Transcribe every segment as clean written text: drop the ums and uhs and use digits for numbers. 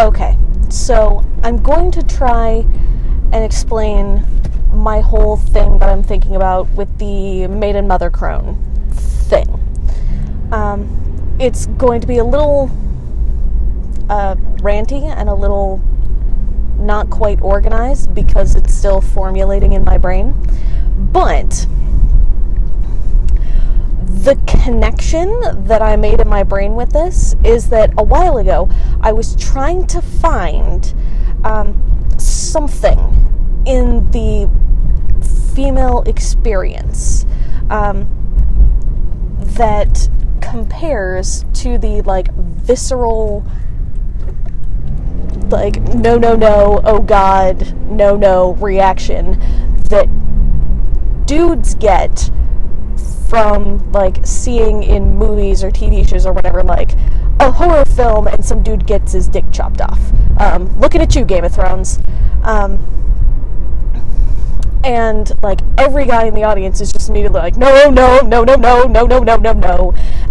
Okay, so I'm going to try and explain my whole thing that I'm thinking about with the Maiden Mother Crone thing. It's going to be a little ranty and a little not quite organized because it's still formulating in my brain. But the connection that I made in my brain with this is that a while ago I was trying to find something in the female experience that compares to the visceral no, oh god, no reaction that dudes get from seeing in movies or TV shows or whatever, a horror film and some dude gets his dick chopped off. Looking at you, Game of Thrones. And every guy in the audience is just immediately no,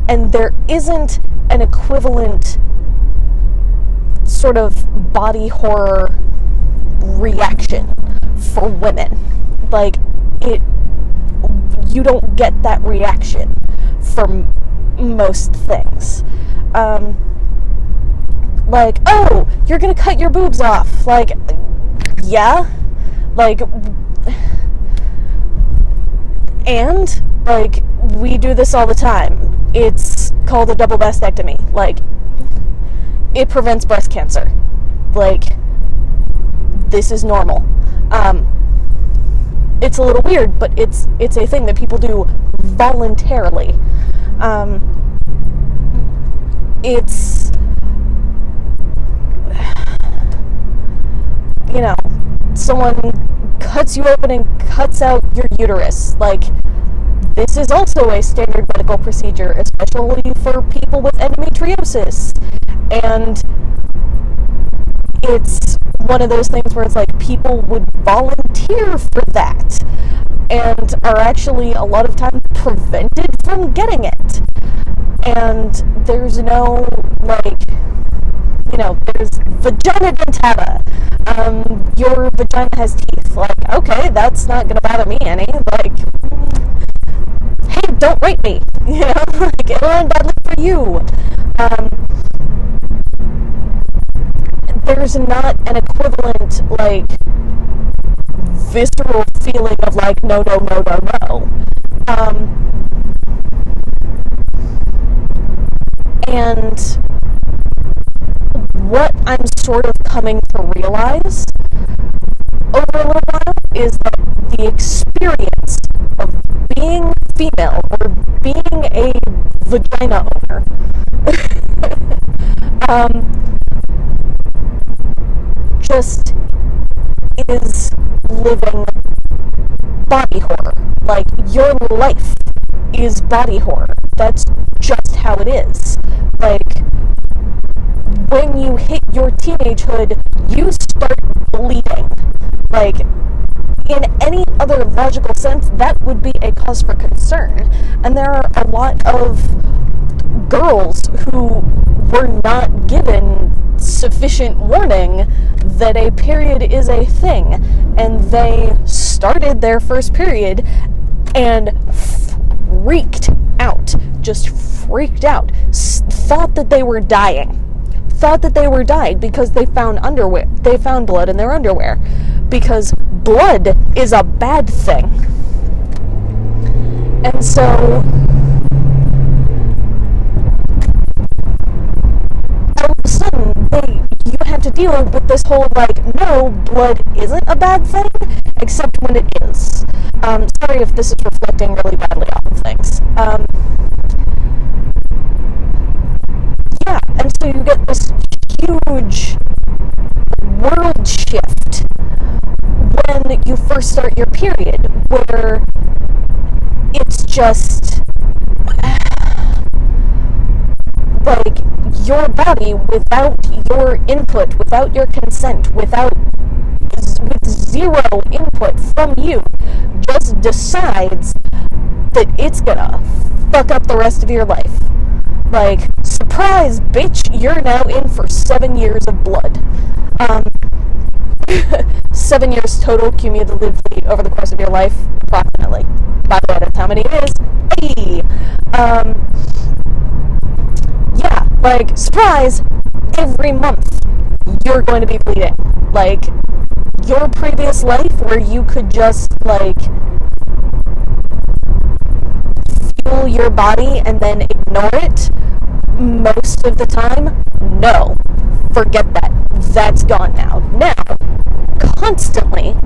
and there isn't an equivalent sort of body horror reaction for women. You don't get that reaction from most things. Oh, you're gonna cut your boobs off. Yeah. And, we do this all the time. It's called a double mastectomy. It prevents breast cancer. This is normal. It's a little weird, but it's a thing that people do voluntarily. It's, someone cuts you open and cuts out your uterus. This is also a standard medical procedure, especially for people with endometriosis. And it's one of those things where it's people would volunteer for that and are actually a lot of times prevented from getting it. And there's no there's vagina dentata. Your vagina has teeth. Okay, that's not gonna bother me any. Hey, don't rape me. It'll end badly for you. There's not an equivalent, visceral feeling of, no. And what I'm sort of coming to realize over a little while is that the experience of being female or being a vagina owner just is living body horror. Your life is body horror. That's just how it is. When you hit your teenagehood, you start bleeding. In any other logical sense, that would be a cause for concern. And there are a lot of girls who were not given sufficient warning that a period is a thing, and they started their first period and freaked out, thought that they were dying, because they found blood in their underwear, because blood is a bad thing. And so all of a sudden you have to deal with this whole no, blood isn't a bad thing, except when it is. Sorry if this is reflecting really badly off of things. Yeah, and so you get this huge world shift when you first start your period, where it's just your body, without your input, without your consent, with zero input from you, just decides that it's gonna fuck up the rest of your life. Surprise, bitch, you're now in for 7 years of blood. Um, 7 years total cumulatively over the course of your life, approximately. By the way, that's how many it is. Hey! Yeah, like, surprise! Every month, you're going to be bleeding. Like, your previous life where you could just, like, fuel your body and then ignore it most of the time, no. Forget that. That's gone now. Now, constantly,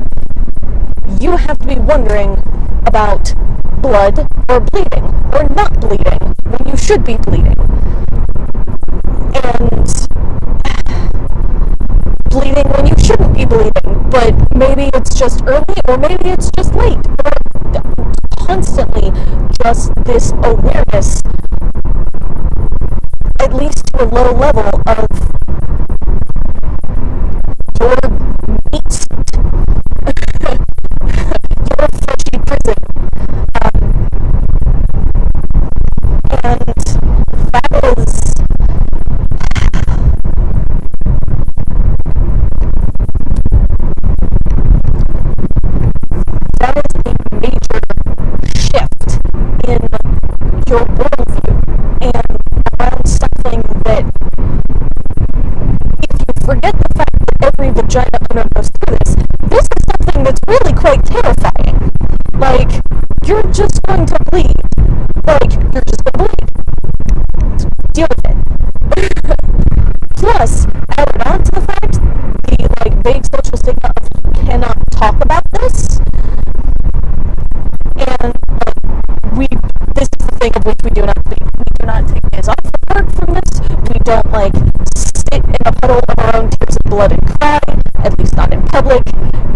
you have to be wondering about blood or bleeding or not bleeding when you should be bleeding. And bleeding when you shouldn't be bleeding, but maybe it's just early or maybe it's just late. Or constantly just this awareness, at least to a low level, of your meat suit, your fleshy prison. And that is a major shift in your worldview and around something that, if you forget the fact that every vagina owner goes through this is something that's really quite terrifying. Like, you're just going to bleed. Like, you're just going to bleed. Deal with it. Plus, added on to the fact, the, like, vague social stigma of cannot talk about this, and this is the thing of which we do not speak. We do not take days off of work from this. We don't, like, sit in a puddle of our own tears of blood and cry, at least not in public.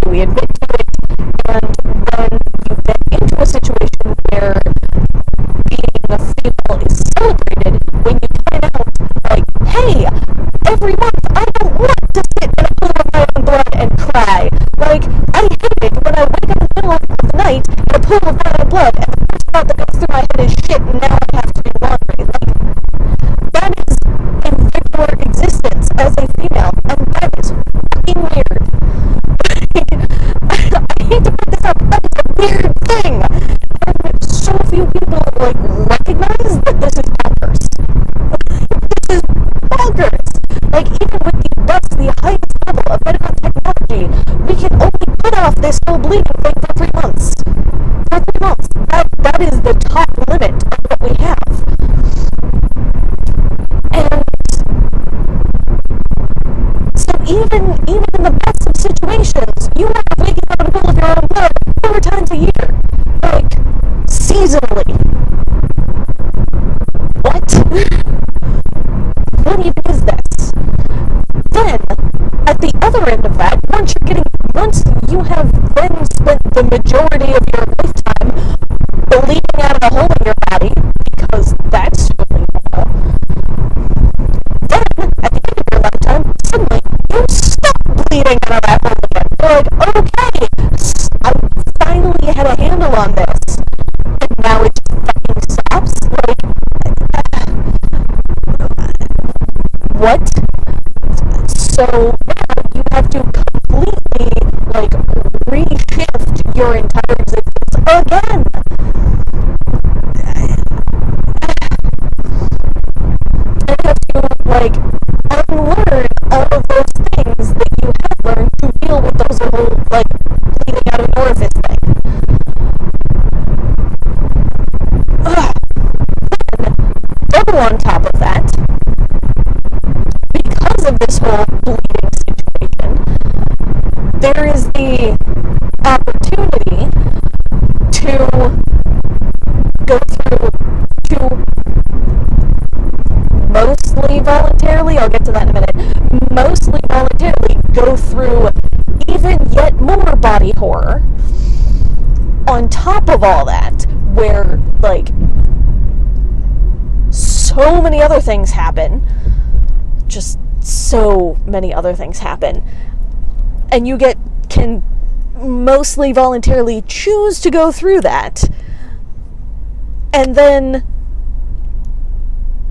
We admit to it, and when you get into a situation where being a female is celebrated, when you find out, like, hey, every month I don't want to sit in a pool of my own blood and cry. Like, I hate it when I wake up in the middle of the night in a pool of my own blood, and the first thought that goes through my head is, shit, now I have to do laundry. Like, that is a regular existence as a female, and that is fucking weird. I hate to put this up, but it's a weird thing. And so few people, like, recognize that this is bonkers. This is bonkers. Like, even with the highest level of medical technology, we can only put off this whole bleeding thing for 3 months. For 3 months. That is the top limit of what we have. And so even in the best of situations, you are waking up in a pool of your own blood 4 times a year. Like, seasonally. What? What even is this? Then, at the other end of that, once you have then spent the majority of your lifetime bleeding out of a hole in your body, because that's totally normal, then, at the end of your lifetime, suddenly, you stop bleeding out of that hole again. You're like, okay, I finally had a handle on this, and now it just fucking stops? Like, what? So now you have to completely, like, reshift your entire existence again. And you have to, like, unlearn all of those things that you have learned to deal with those whole, like, bleeding out of an orifice thing. Then, double on top of that, because of this whole bleeding situation, there is the opportunity to go through, to mostly voluntarily, I'll get to that in a minute, mostly voluntarily go through even yet more body horror on top of all that, where, like, so many other things happen, just so many other things happen, and you can mostly voluntarily choose to go through that, and then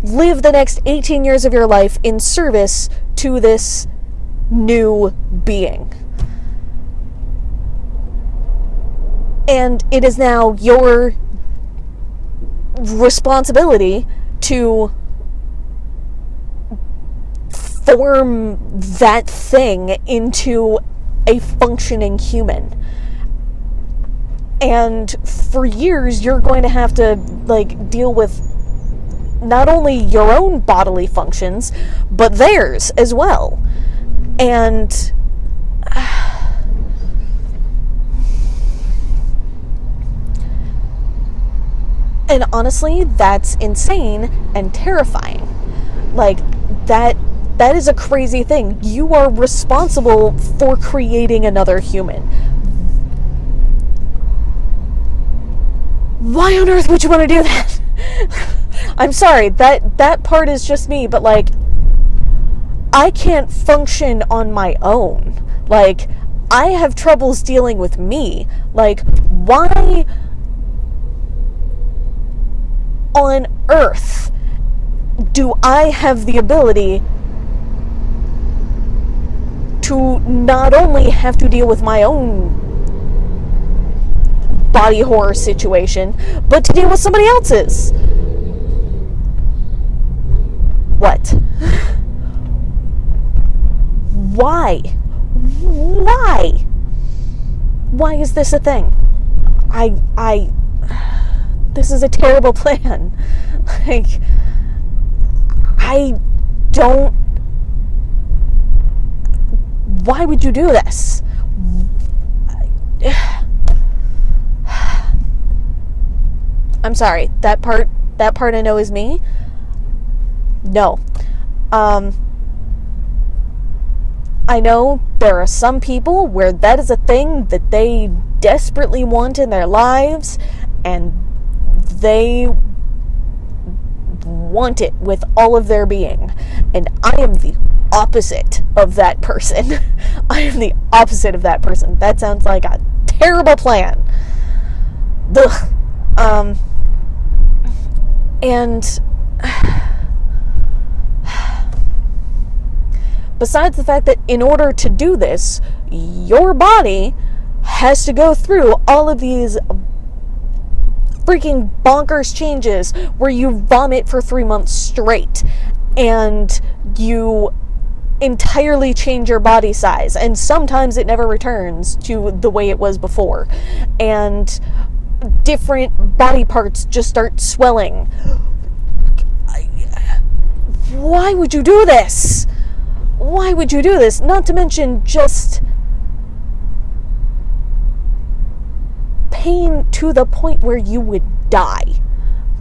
live the next 18 years of your life in service to this new being. And it is now your responsibility to form that thing into a functioning human. And for years, you're going to have to, like, deal with not only your own bodily functions, but theirs as well. And honestly, that's insane and terrifying. Like, that is a crazy thing. You are responsible for creating another human. Why on earth would you want to do that? I'm sorry, that part is just me, but, like, I can't function on my own. Like, I have troubles dealing with me. Like, why on earth do I have the ability to not only have to deal with my own body horror situation, but to deal with somebody else's? What? Why? Why is this a thing? This is a terrible plan. Like, I don't... Why would you do this? I'm sorry. That part I know is me. No. I know there are some people where that is a thing that they desperately want in their lives, and they want it with all of their being. And I am the opposite of that person. I am the opposite of that person. That sounds like a terrible plan. Ugh. And besides the fact that in order to do this, your body has to go through all of these freaking bonkers changes where you vomit for 3 months straight and you entirely change your body size, and sometimes it never returns to the way it was before, and different body parts just start swelling. Why would you do this? Why would you do this? Not to mention just pain to the point where you would die.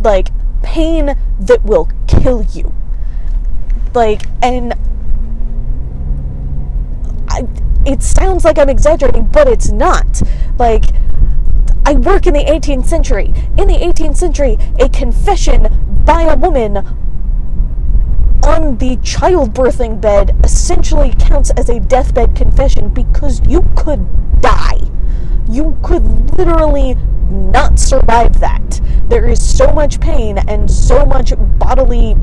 Like, pain that will kill you. Like, and it sounds like I'm exaggerating, but it's not. Like, I work in the 18th century. In the 18th century, a confession by a woman on the childbirthing bed essentially counts as a deathbed confession because you could die. You could literally not survive that. There is so much pain and so much bodily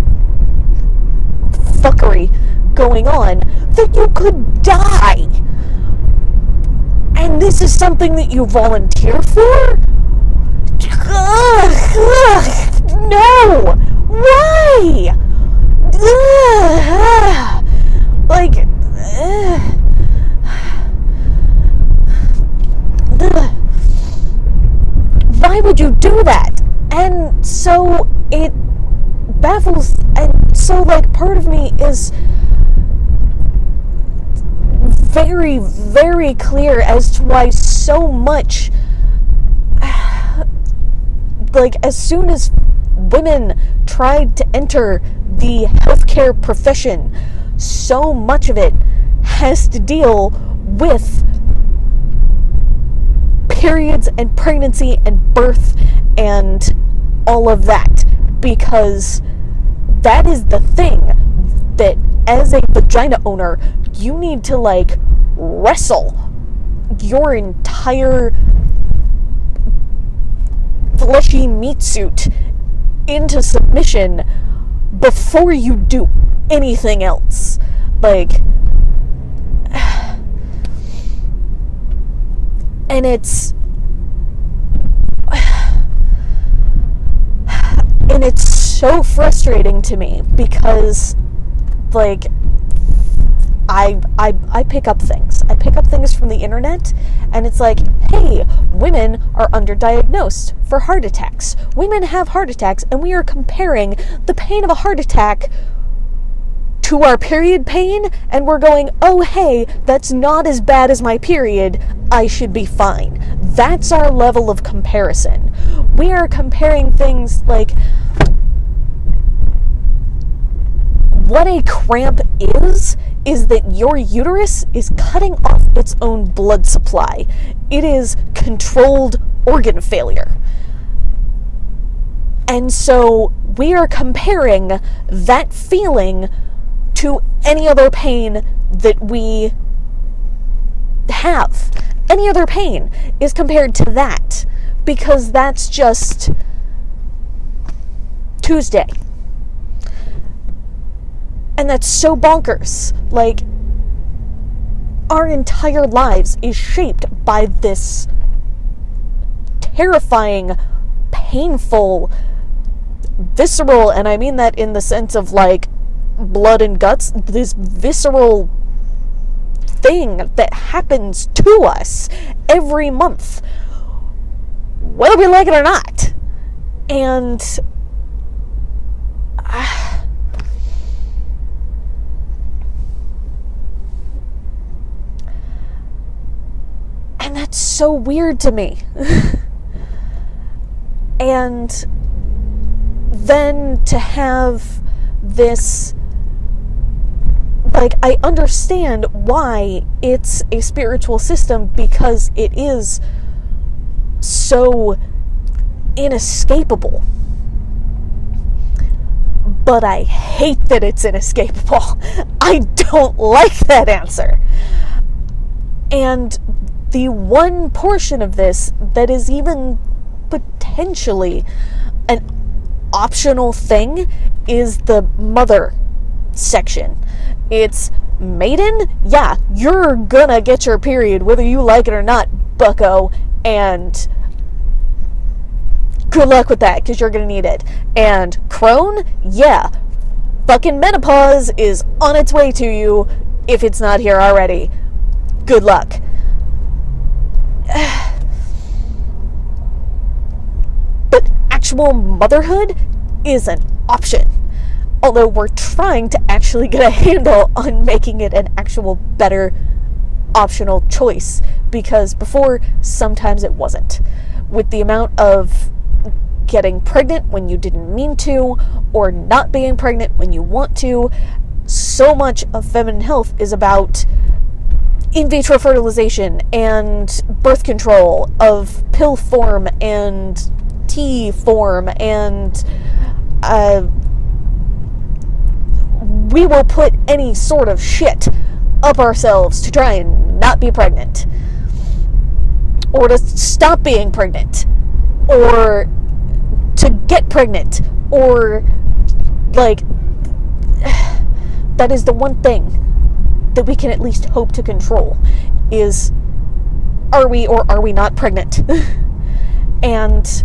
fuckery going on that you could die. And this is something that you volunteer for? No! Why? Like, why would you do that? And so it baffles, and so, like, part of me is very, very clear as to why so much, like, as soon as women tried to enter the healthcare profession, so much of it has to deal with periods and pregnancy and birth and all of that, because that is the thing that, as a vagina owner, you need to, like, wrestle your entire fleshy meat suit into submission before you do anything else. Like, And it's so frustrating to me because, like, I pick up things. I pick up things from the internet, and it's like, hey, women are underdiagnosed for heart attacks. Women have heart attacks, and we are comparing the pain of a heart attack to our period pain, and we're going, oh, hey, that's not as bad as my period. I should be fine. That's our level of comparison. We are comparing things like what a cramp is that your uterus is cutting off its own blood supply. It is controlled organ failure. And so we are comparing that feeling to any other pain that we have. Any other pain is compared to that, because that's just Tuesday. And that's so bonkers. Like, our entire lives is shaped by this terrifying, painful, visceral, and I mean that in the sense of, like, blood and guts, this visceral thing that happens to us every month, whether we like it or not. And that's so weird to me. And then to have this, like, I understand why it's a spiritual system, because it is so inescapable. But I hate that it's inescapable. I don't like that answer. And the one portion of this that is even potentially an optional thing is the mother section. It's Maiden, yeah, you're gonna get your period whether you like it or not, bucko, and good luck with that, because you're gonna need it. And Crone, yeah, fucking menopause is on its way to you if it's not here already. Good luck. But actual motherhood is an option. Although we're trying to actually get a handle on making it an actual better optional choice. Because before, sometimes it wasn't. With the amount of getting pregnant when you didn't mean to, or not being pregnant when you want to, so much of feminine health is about in vitro fertilization and birth control of pill form and tea form, and we will put any sort of shit up ourselves to try and not be pregnant, or to stop being pregnant, or to get pregnant, or, like, that is the one thing that we can at least hope to control, is are we or are we not pregnant? And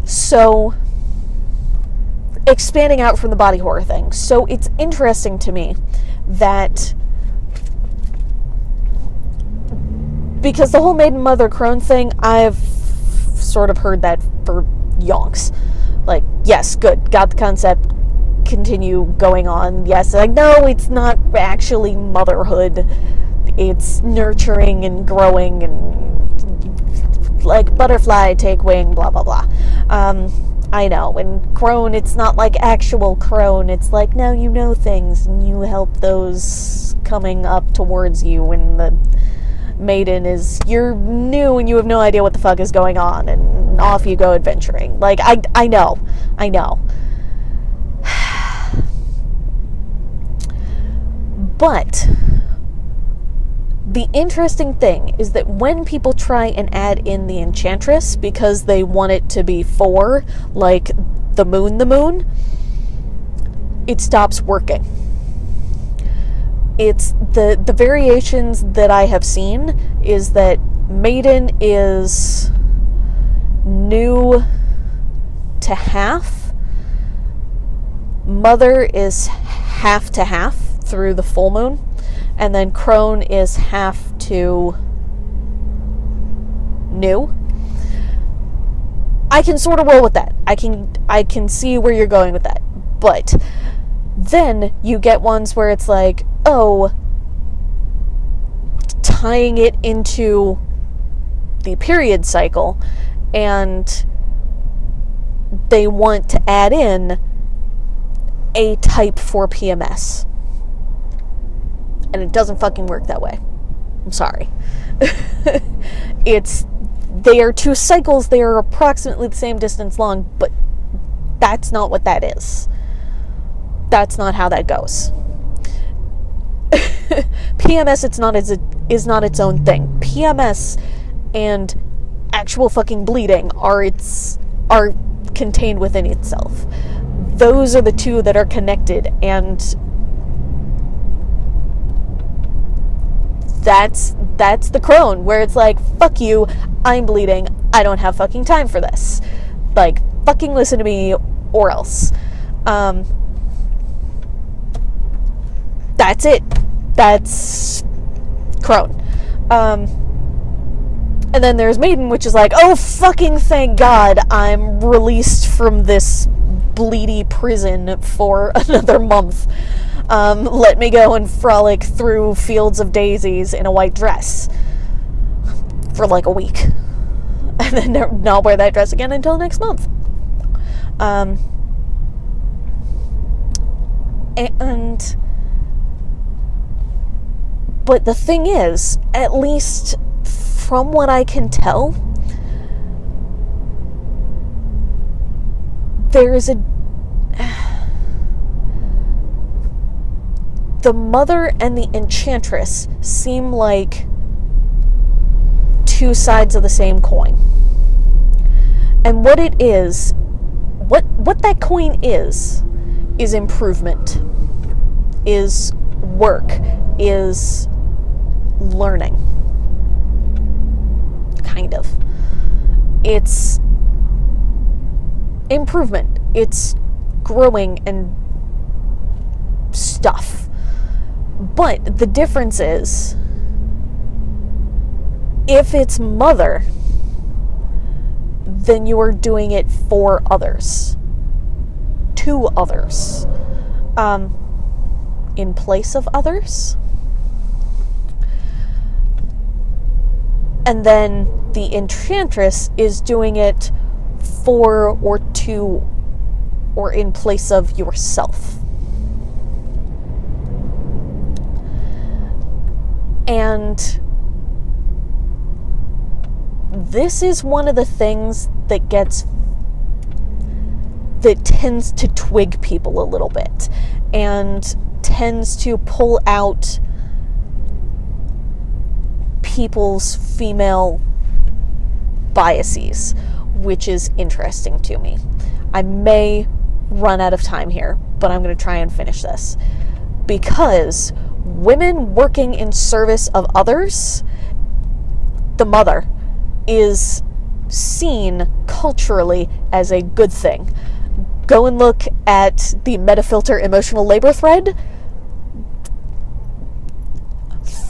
so, expanding out from the body horror thing, so it's interesting to me that, because the whole Maiden Mother Crone thing, I've sort of heard that for yonks. Like, yes, good, got the concept, continue going on. Yes, like, no, it's not actually motherhood. It's nurturing and growing and, like, butterfly, take wing, blah, blah, blah. I know, and Crone, it's not like actual Crone. It's like, no, you know things, and you help those coming up towards you, and the Maiden is, you're new and you have no idea what the fuck is going on, and off you go adventuring. Like, I know. But the interesting thing is that when people try and add in the Enchantress because they want it to be for, like, the moon, it stops working. It's the variations that I have seen is that Maiden is new to half, Mother is half to half through the full moon, and then Crone is half to new. I can sort of roll with that. I can see where you're going with that. But then you get ones where it's like, oh, tying it into the period cycle, and they want to add in a type for PMS. And it doesn't fucking work that way. I'm sorry. They are two cycles, they are approximately the same distance long, but that's not what that is. That's not how that goes. PMS is not its own thing. PMS and actual fucking bleeding are contained within itself. Those are the two that are connected, and that's the Crone, where it's like, fuck you, I'm bleeding, I don't have fucking time for this. Like, fucking listen to me, or else. That's it. That's Crone. And then there's Maiden, which is like, oh, fucking thank God, I'm released from this bleedy prison for another month. Let me go and frolic through fields of daisies in a white dress for like a week. And then not wear that dress again until next month. But the thing is, at least from what I can tell, the Mother and the Enchantress seem like two sides of the same coin. And what it is, what that coin is improvement, is work, is learning. Kind of. It's improvement. It's growing and stuff. But the difference is, if it's Mother, then you are doing it for others. To others. In place of others. And then the Enchantress is doing it for or to or in place of yourself. And this is one of the things that tends to twig people a little bit and tends to pull out people's female biases, which is interesting to me. I may run out of time here, but I'm going to try and finish this. Because women working in service of others, the Mother, is seen culturally as a good thing. Go and look at the Metafilter emotional labor thread.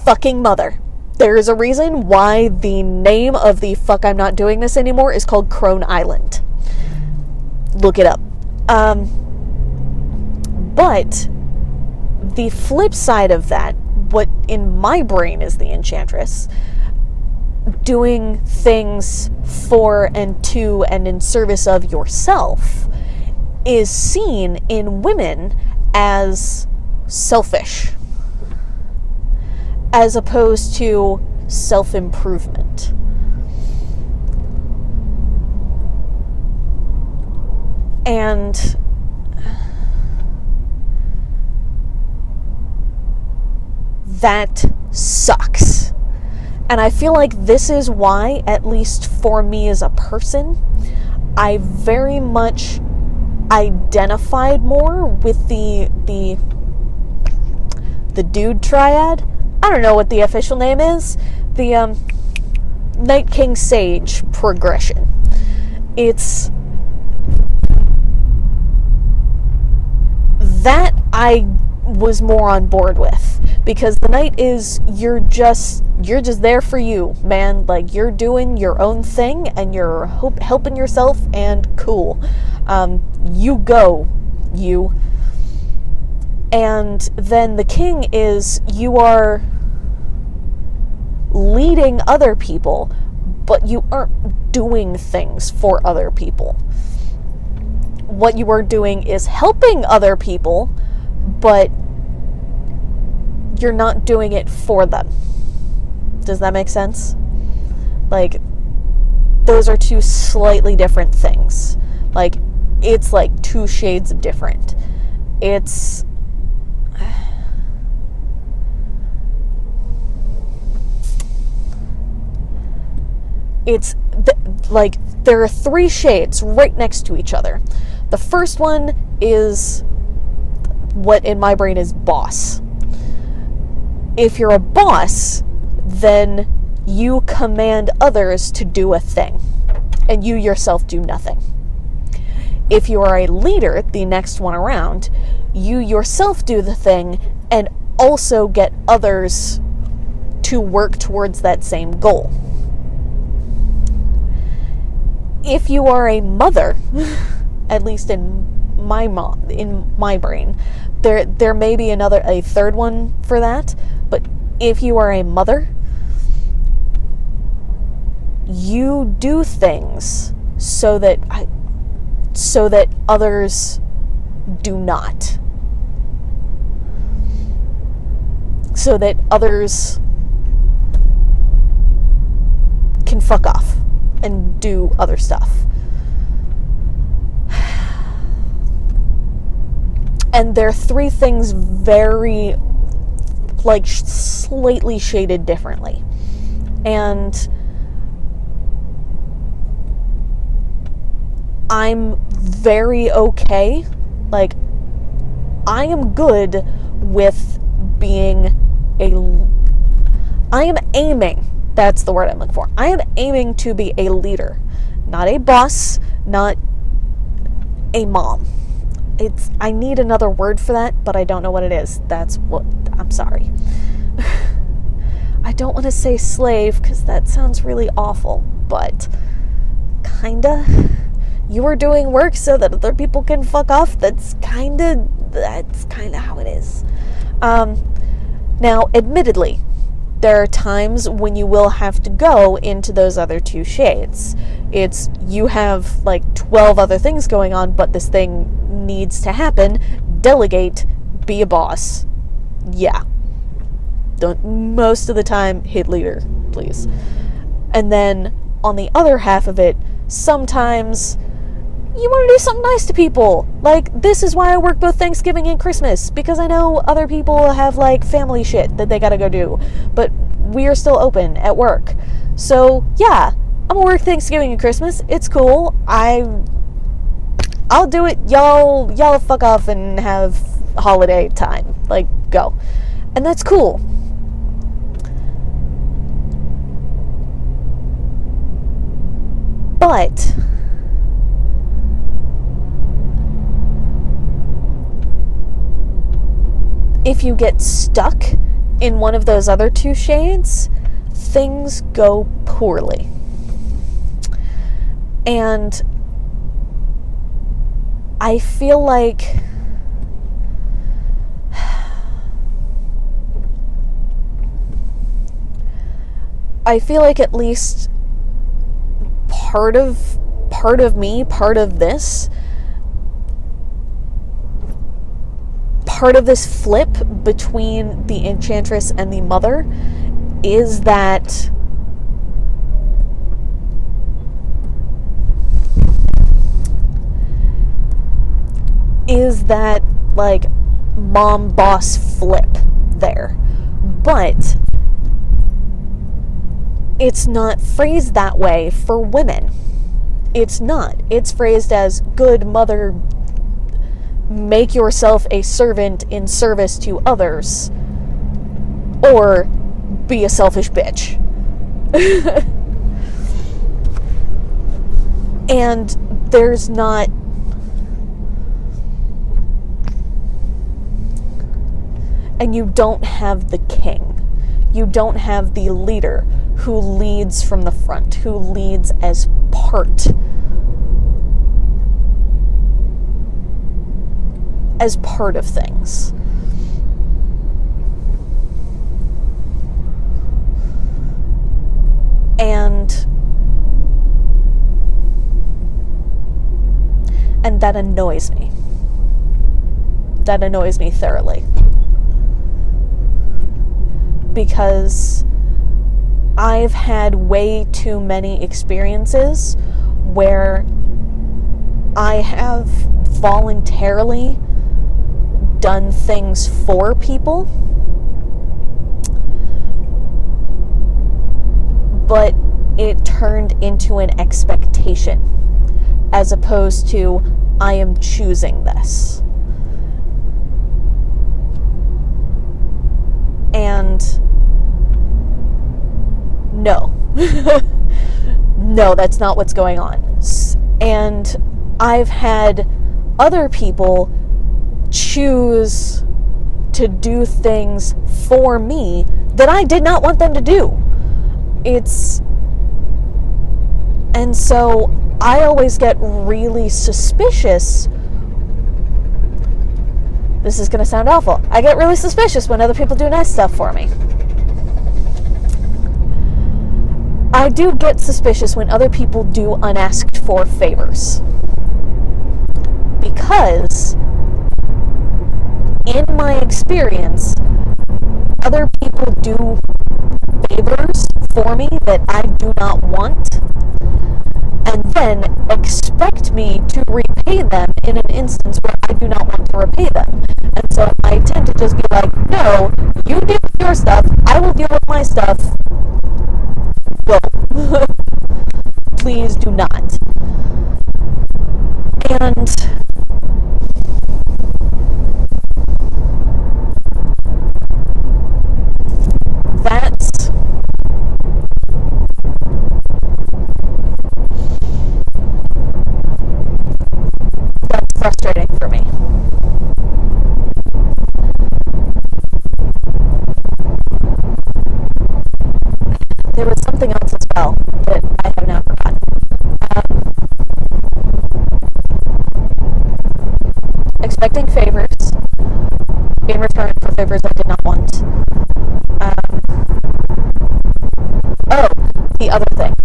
Fucking Mother. There is a reason why the name of the fuck I'm not doing this anymore is called Crone Island. Look it up. But the flip side of that, what in my brain is the Enchantress, doing things for and to and in service of yourself, is seen in women as selfish, as opposed to self-improvement. And that sucks. And I feel like this is why, at least for me as a person, I very much identified more with the dude triad. I don't know what the official name is. The Night King Sage progression. It's that I was more on board with, because the Knight is you're just there for you, man. Like, you're doing your own thing and you're helping yourself, and cool. You go, you. And then the King is you are leading other people, but you aren't doing things for other people. What you are doing is helping other people, but you're not doing it for them. Does that make sense? Like, those are two slightly different things. Like, it's like two shades of different. It's like, there are three shades right next to each other. The first one is what in my brain is boss. If you're a boss, then you command others to do a thing, and you yourself do nothing. If you are a leader, the next one around, you yourself do the thing and also get others to work towards that same goal. If you are a mother, at least in my brain, there may be a third one for that, but if you are a mother, you do things so that others do not. So that others can fuck off and do other stuff. And they're three things very, like, slightly shaded differently. And I'm very okay. Like, I am good with being I am aiming, that's the word I'm looking for. I am aiming to be a leader, not a boss, not a mom. I need another word for that, but I don't know what it is. I'm sorry. I don't want to say slave, because that sounds really awful, but kinda. You are doing work so that other people can fuck off. That's kinda how it is. Now, admittedly, there are times when you will have to go into those other two shades. It's, you have like 12 other things going on, but this thing needs to happen. Delegate, be a boss. Yeah. Don't, most of the time, hit leader, please. And then, on the other half of it, sometimes you want to do something nice to people. Like, this is why I work both Thanksgiving and Christmas, because I know other people have, like, family shit that they gotta go do, but we are still open at work. So, yeah, I'm gonna work Thanksgiving and Christmas. It's cool. I'll do it. Y'all fuck off and have holiday time. Like, go. And that's cool. But if you get stuck in one of those other two shades, things go poorly. And I feel like at least part of me, part of this flip between the Enchantress and the Mother is that like mom boss flip there. But it's not phrased that way for women. It's not. It's phrased as good mother make yourself a servant in service to others, or be a selfish bitch. And there's not... And you don't have the king. You don't have the leader who leads from the front, who leads as part of things. And that annoys me. That annoys me thoroughly. Because I've had way too many experiences where I have voluntarily done things for people, but it turned into an expectation as opposed to I am choosing this. And no. No, that's not what's going on. And I've had other people choose to do things for me that I did not want them to do. And so I always get really suspicious. This is going to sound awful. I get really suspicious when other people do nice stuff for me. I do get suspicious when other people do unasked for favors. Because, in my experience, other people do favors for me that I do not want, and then expect me to repay them in an instance where I do not want to repay them. And so I tend to just be like, no, you deal with your stuff, I will deal with my stuff. Go. Please do not. And that's frustrating for me. There was something else as well that I have now forgotten. Expecting favors in return for favors I did not want. The other thing.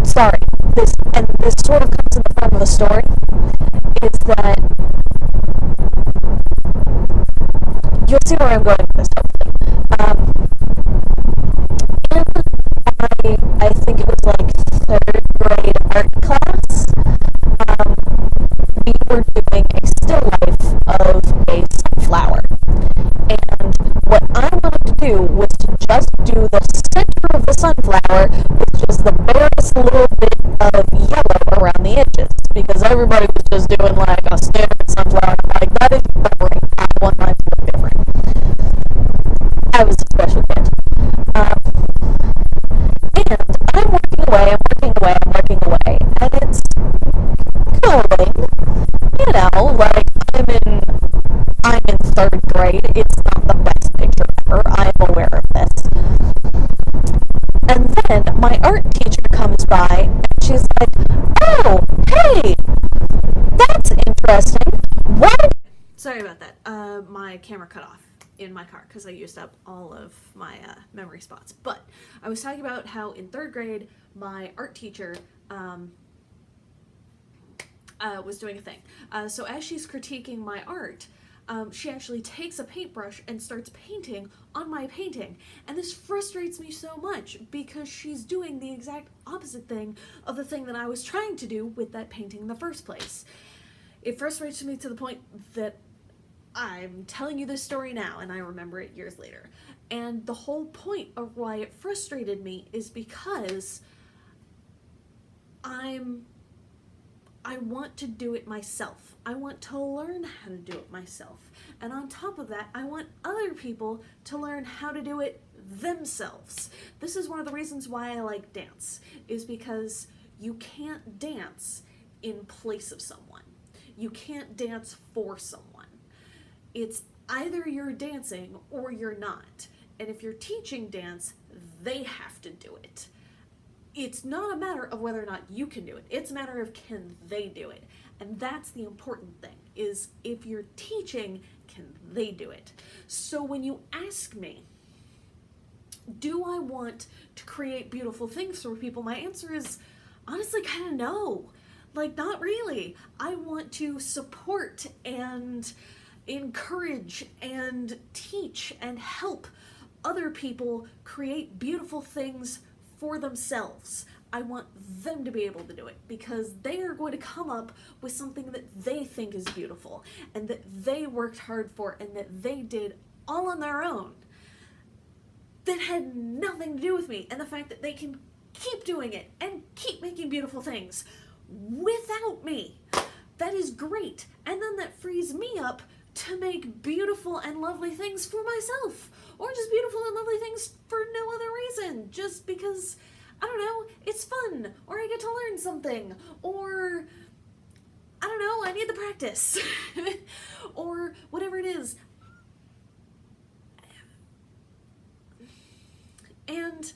Sorry, this sort of comes in the form of a story, is that you'll see where I'm going with this, hopefully. I think it was like 3rd grade art class, we were doing a still life of a sunflower. And what I wanted to do was to just do the center of the sunflower with just the barest little bit of yellow around the edges. Because everybody was just doing like a standard sunflower. I'm like, that is boring. I want mine to look different. I was a special kid. And I'm working away, and it's going, you know, like I'm in 3rd grade, it's not the best picture ever, I'm aware of this. And then my art teacher comes by, and she's like, oh, hey, that's interesting, what? Sorry about that, my camera cut off in my car because I used up all of my memory spots. But I was talking about how in 3rd grade my art teacher was doing a thing. So as she's critiquing my art, she actually takes a paintbrush and starts painting on my painting. And this frustrates me so much because she's doing the exact opposite thing of the thing that I was trying to do with that painting in the first place. It frustrates me to the point that I'm telling you this story now and I remember it years later. And the whole point of why it frustrated me is because I'm I want to do it myself. I want to learn how to do it myself. And on top of that, I want other people to learn how to do it themselves. This is one of the reasons why I like dance, is because you can't dance in place of someone. You can't dance for someone. It's either you're dancing or you're not. And if you're teaching dance, they have to do it. It's not a matter of whether or not you can do it. It's a matter of can they do it. And that's the important thing, is if you're teaching, can they do it? So when you ask me, do I want to create beautiful things for people? My answer is honestly kind of no. Like, not really. I want to support and encourage and teach and help other people create beautiful things for themselves. I want them to be able to do it because they are going to come up with something that they think is beautiful and that they worked hard for and that they did all on their own, that had nothing to do with me, and the fact that they can keep doing it and keep making beautiful things without me. That is great. And then that frees me up to make beautiful and lovely things for myself, or just beautiful and lovely things for no other reason, just because, I don't know, it's fun, or I get to learn something, or I don't know, I need the practice, or whatever it is. And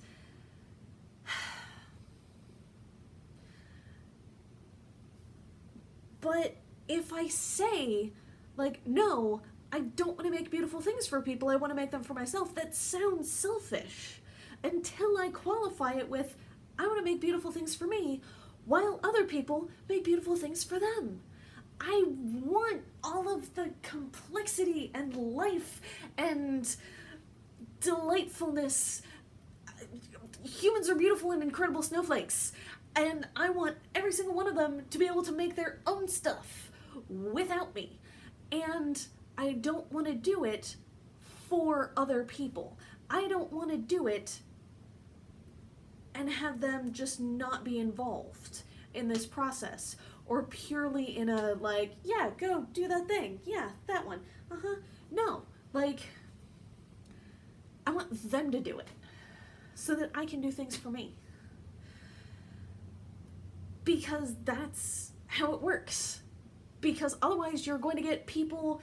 but if I say, like, no, I don't want to make beautiful things for people, I want to make them for myself, that sounds selfish until I qualify it with, I want to make beautiful things for me while other people make beautiful things for them. I want all of the complexity and life and delightfulness. Humans are beautiful and incredible snowflakes, and I want every single one of them to be able to make their own stuff without me. And I don't want to do it for other people. I don't want to do it and have them just not be involved in this process, or purely in a, like, yeah, go do that thing, yeah, that one, no, like, I want them to do it so that I can do things for me, because that's how it works. Because otherwise you're going to get people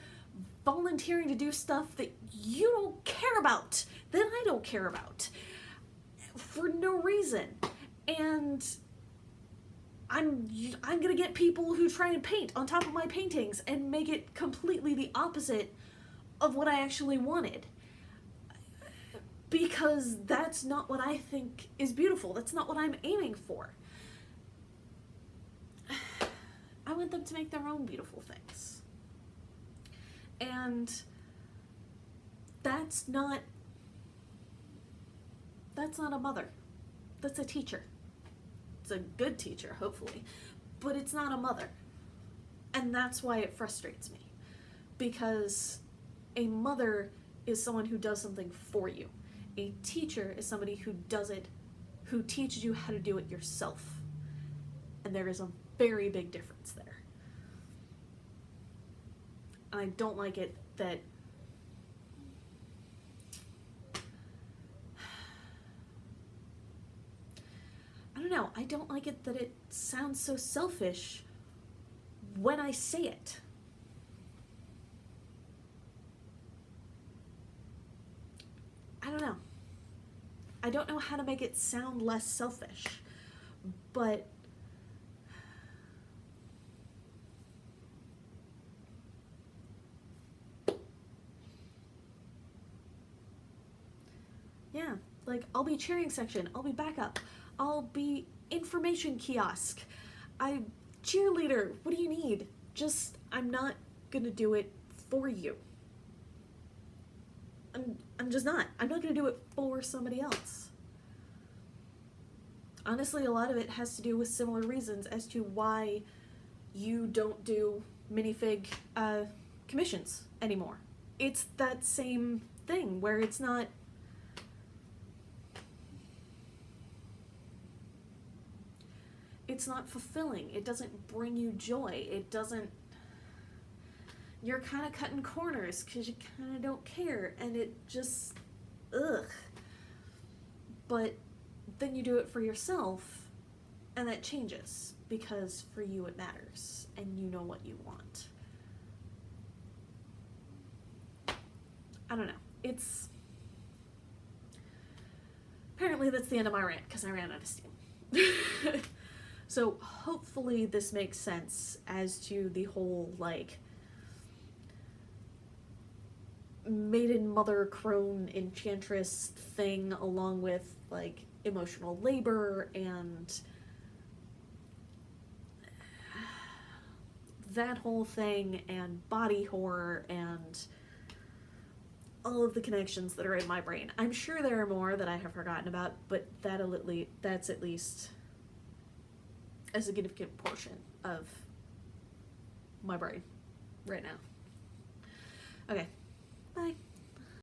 volunteering to do stuff that you don't care about, that I don't care about, for no reason. And I'm gonna get people who try and paint on top of my paintings and make it completely the opposite of what I actually wanted, because that's not what I think is beautiful. That's not what I'm aiming for. I want them to make their own beautiful things. And that's not a mother. That's a teacher. It's a good teacher, hopefully, but it's not a mother. And that's why it frustrates me, because a mother is someone who does something for you. A teacher is somebody who does it, who teaches you how to do it yourself. And there is a very big difference there. And I don't like it that I don't know, I don't like it that it sounds so selfish when I say it. I don't know. I don't know how to make it sound less selfish, but yeah, like, I'll be cheering section, I'll be backup, I'll be information kiosk, cheerleader, what do you need? Just, I'm not gonna do it for you. I'm just not. I'm not gonna do it for somebody else. Honestly, a lot of it has to do with similar reasons as to why you don't do minifig commissions anymore. It's that same thing where it's not, it's not fulfilling. It doesn't bring you joy. It doesn't, you're kind of cutting corners because you kind of don't care, and it just, ugh. But then you do it for yourself, and that changes, because for you it matters, and you know what you want. I don't know. It's... Apparently that's the end of my rant, because I ran out of steam. So hopefully this makes sense as to the whole, like, maiden, mother, crone, enchantress thing, along with, like, emotional labor and that whole thing, and body horror, and all of the connections that are in my brain. I'm sure there are more that I have forgotten about, but that's at least a significant portion of my brain right now. Okay,